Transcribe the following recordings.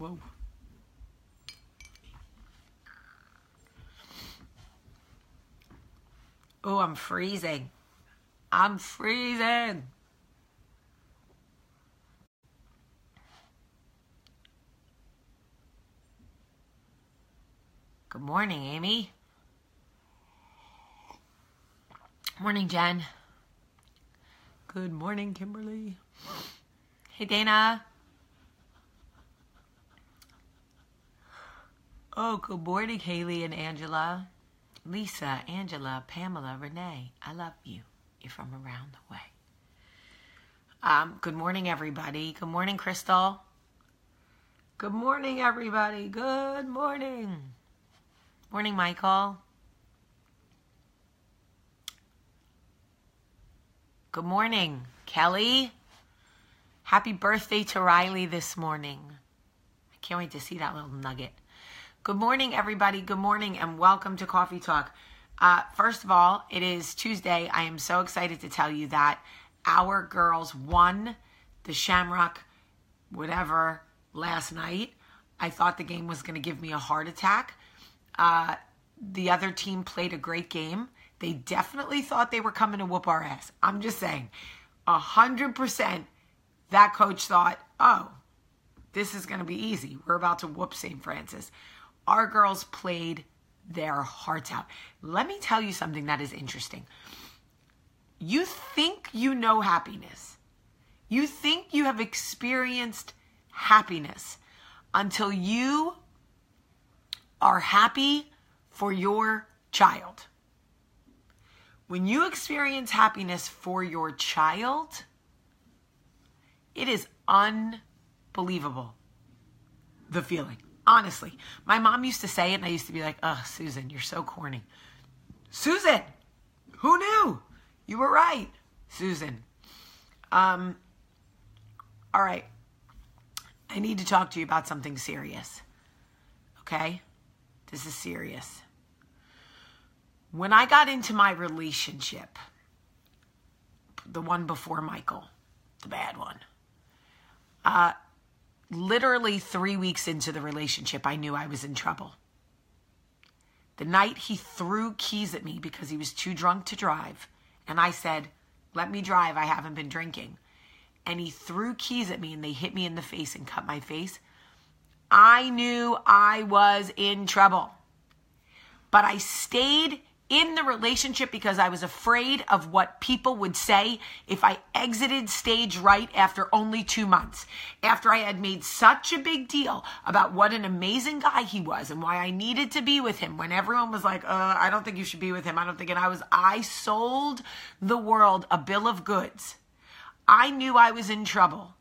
Whoa. Oh, I'm freezing. I'm freezing. Good morning, Amy. Morning, Jen. Good morning, Kimberly. Hey, Dana. Oh, good morning, Haley and Angela. Lisa, Angela, Pamela, Renee. I love you. You're from around the way. Good morning, everybody. Good morning, Crystal. Good morning, everybody. Good morning. Morning, Michael. Good morning, Kelly. Happy birthday to Riley this morning. I can't wait to see that little nugget. Good morning, everybody. Good morning, and welcome to Coffee Talk. First of all, it is Tuesday. I am so excited to tell you that our girls won the Shamrock whatever last night. I thought the game was going to give me a heart attack. The other team played a great game. They definitely thought they were coming to whoop our ass. I'm just saying, 100% that coach thought, oh, this is going to be easy. We're about to whoop St. Francis. Our girls played their hearts out. Let me tell you something that is interesting. You think you know happiness. You think you have experienced happiness until you are happy for your child. When you experience happiness for your child, it is unbelievable, the feeling. Honestly, my mom used to say it, and I used to be like, oh, Susan, you're so corny. Susan, who knew? You were right, Susan. All right. I need to talk to you about something serious. Okay? This is serious. When I got into my relationship, the one before Michael, the bad one, literally 3 weeks into the relationship, I knew I was in trouble. The night he threw keys at me because he was too drunk to drive, and I said, let me drive, I haven't been drinking. And he threw keys at me and they hit me in the face and cut my face. I knew I was in trouble. But I stayed in the relationship because I was afraid of what people would say if I exited stage right after only 2 months. After I had made such a big deal about what an amazing guy he was and why I needed to be with him, when everyone was like, I don't think you should be with him. I sold the world a bill of goods. I knew I was in trouble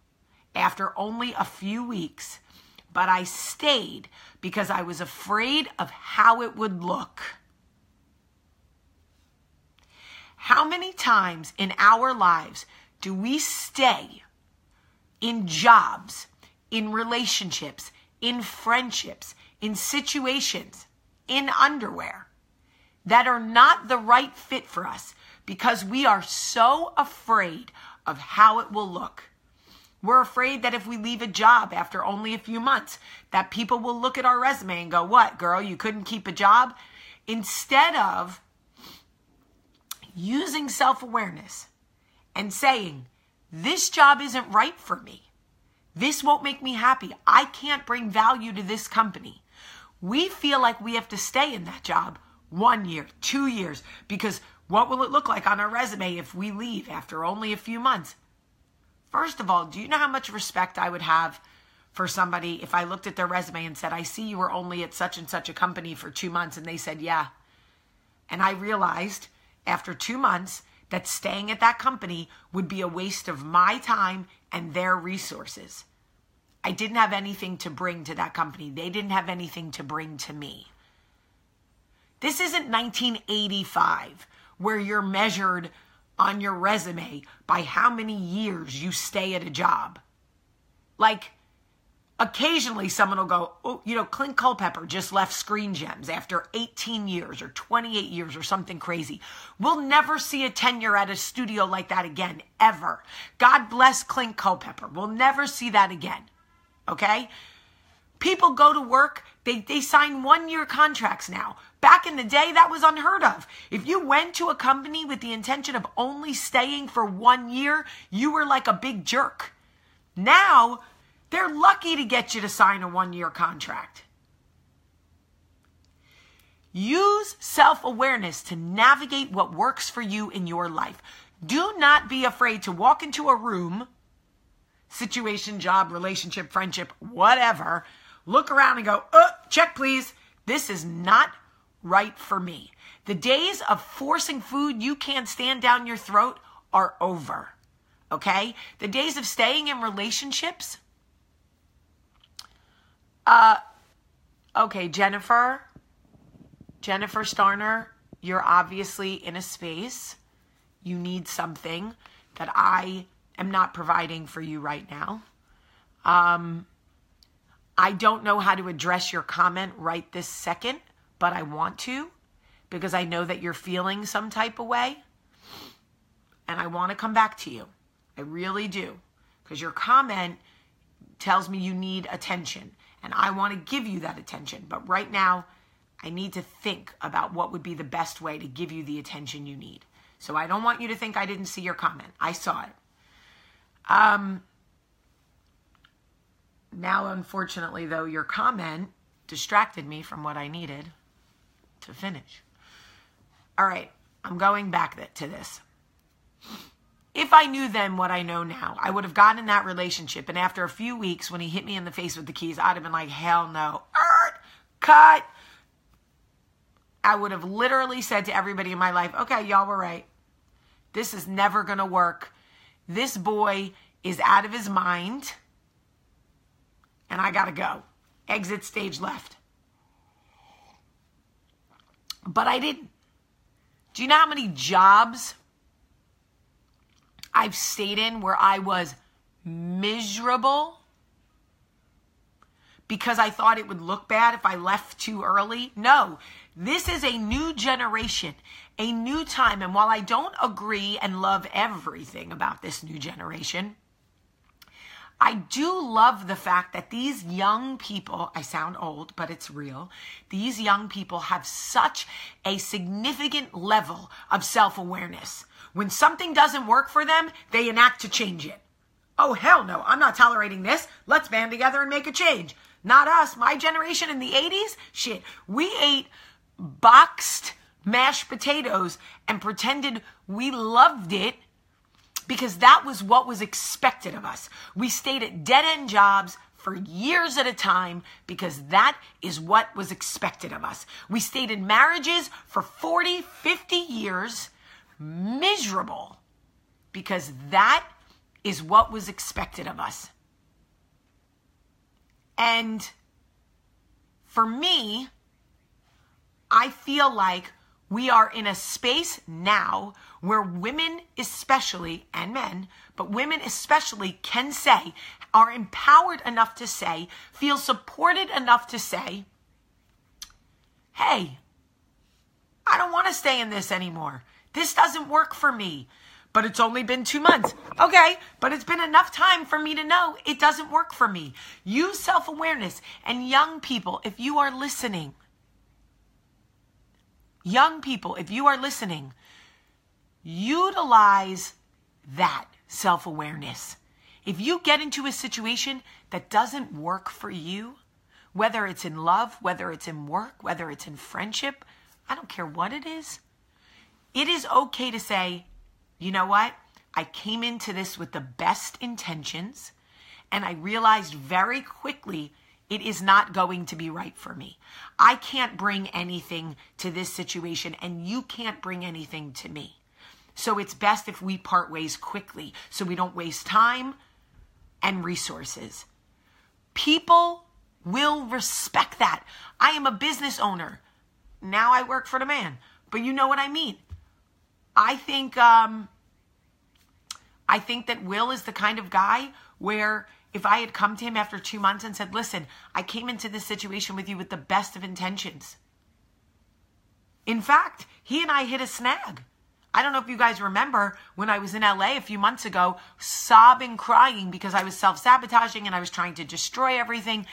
after only a few weeks, but I stayed because I was afraid of how it would look. How many times in our lives do we stay in jobs, in relationships, in friendships, in situations, in underwear that are not the right fit for us because we are so afraid of how it will look? We're afraid that if we leave a job after only a few months, that people will look at our resume and go, what, girl, you couldn't keep a job? Instead of using self-awareness and saying, this job isn't right for me. This won't make me happy. I can't bring value to this company. We feel like we have to stay in that job 1 year, 2 years, because what will it look like on our resume if we leave after only a few months? First of all, do you know how much respect I would have for somebody if I looked at their resume and said, I see you were only at such and such a company for 2 months, and they said, yeah. And I realized after 2 months that staying at that company would be a waste of my time and their resources. I didn't have anything to bring to that company. They didn't have anything to bring to me. This isn't 1985 where you're measured on your resume by how many years you stay at a job. Like, occasionally someone will go, oh, Clint Culpepper just left Screen Gems after 18 years or 28 years or something crazy. We'll never see a tenure at a studio like that again, ever. God bless Clint Culpepper. We'll never see that again, okay? People go to work, they sign 1-year contracts now. Back in the day, that was unheard of. If you went to a company with the intention of only staying for 1 year, you were like a big jerk. Now, they're lucky to get you to sign a 1-year contract. Use self-awareness to navigate what works for you in your life. Do not be afraid to walk into a room, situation, job, relationship, friendship, whatever, look around and go, check please. This is not right for me. The days of forcing food you can't stand down your throat are over. Okay? The days of staying in relationships. Okay, Jennifer Starner, you're obviously in a space. You need something that I am not providing for you right now. I don't know how to address your comment right this second, but I want to because I know that you're feeling some type of way. And I want to come back to you. I really do. Because your comment tells me you need attention. And I want to give you that attention. But right now, I need to think about what would be the best way to give you the attention you need. So I don't want you to think I didn't see your comment. I saw it. Now, unfortunately, though, your comment distracted me from what I needed to finish. All right, I'm going back to this. If I knew then what I know now, I would have gotten in that relationship. And after a few weeks, when he hit me in the face with the keys, I'd have been like, hell no. Cut. I would have literally said to everybody in my life, okay, y'all were right. This is never going to work. This boy is out of his mind. And I got to go. Exit stage left. But I didn't. Do you know how many jobs I've stayed in where I was miserable because I thought it would look bad if I left too early? No, this is a new generation, a new time. And while I don't agree and love everything about this new generation, I do love the fact that these young people, I sound old, but it's real. These young people have such a significant level of self-awareness. When something doesn't work for them, they enact to change it. Oh, hell no, I'm not tolerating this. Let's band together and make a change. Not us. My generation in the 80s, shit, we ate boxed mashed potatoes and pretended we loved it because that was what was expected of us. We stayed at dead-end jobs for years at a time because that is what was expected of us. We stayed in marriages for 40, 50 years, miserable, because that is what was expected of us. And for me, I feel like we are in a space now where women especially, and men, but women especially can say, are empowered enough to say, feel supported enough to say, hey, I don't want to stay in this anymore. This doesn't work for me. But it's only been 2 months. Okay, but it's been enough time for me to know it doesn't work for me. Use self-awareness. And young people, if you are listening, utilize that self-awareness. If you get into a situation that doesn't work for you, whether it's in love, whether it's in work, whether it's in friendship, I don't care what it is okay to say, you know what? I came into this with the best intentions, and I realized very quickly it is not going to be right for me. I can't bring anything to this situation, and you can't bring anything to me. So it's best if we part ways quickly so we don't waste time and resources. People will respect that. I am a business owner. Now I work for the man, but you know what I mean. I think that Will is the kind of guy where if I had come to him after 2 months and said, listen, I came into this situation with you with the best of intentions. In fact, he and I hit a snag. I don't know if you guys remember when I was in LA a few months ago, sobbing, crying because I was self-sabotaging and I was trying to destroy everything.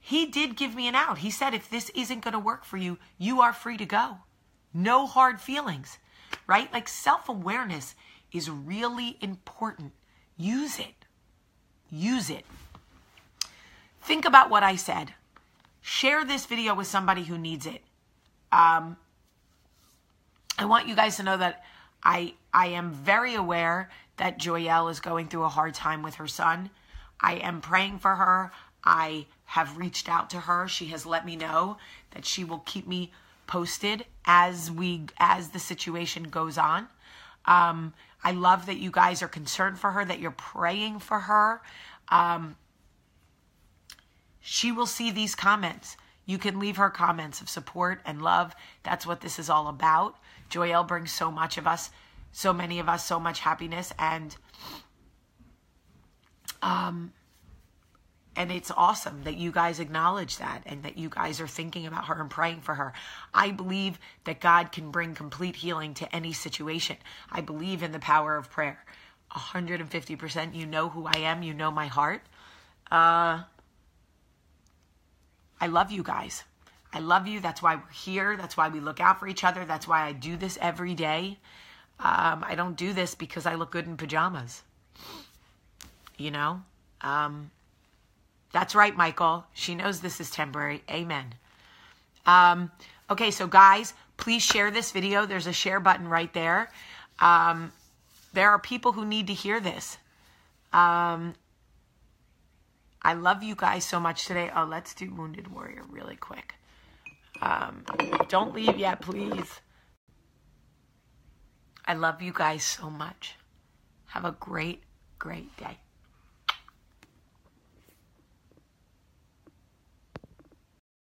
he did give me an out. He said, if this isn't going to work for you, you are free to go. No hard feelings, right? Like self-awareness is really important. Use it. Use it. Think about what I said. Share this video with somebody who needs it. I want you guys to know that I am very aware that Joyelle is going through a hard time with her son. I am praying for her. I have reached out to her. She has let me know that she will keep me posted as the situation goes on. I love that you guys are concerned for her, that you're praying for her. She will see these comments. You can leave her comments of support and love. That's what this is all about. Joyelle brings so much of us, so many of us, so much happiness, and it's awesome that you guys acknowledge that and that you guys are thinking about her and praying for her. I believe that God can bring complete healing to any situation. I believe in the power of prayer. 150%. You know who I am. You know my heart. I love you guys. I love you. That's why we're here. That's why we look out for each other. That's why I do this every day. I don't do this because I look good in pajamas. You know? That's right, Michael. She knows this is temporary. Amen. Okay, so guys, please share this video. There's a share button right there. There are people who need to hear this. I love you guys so much today. Oh, let's do Wounded Warrior really quick. Don't leave yet, please. I love you guys so much. Have a great, great day.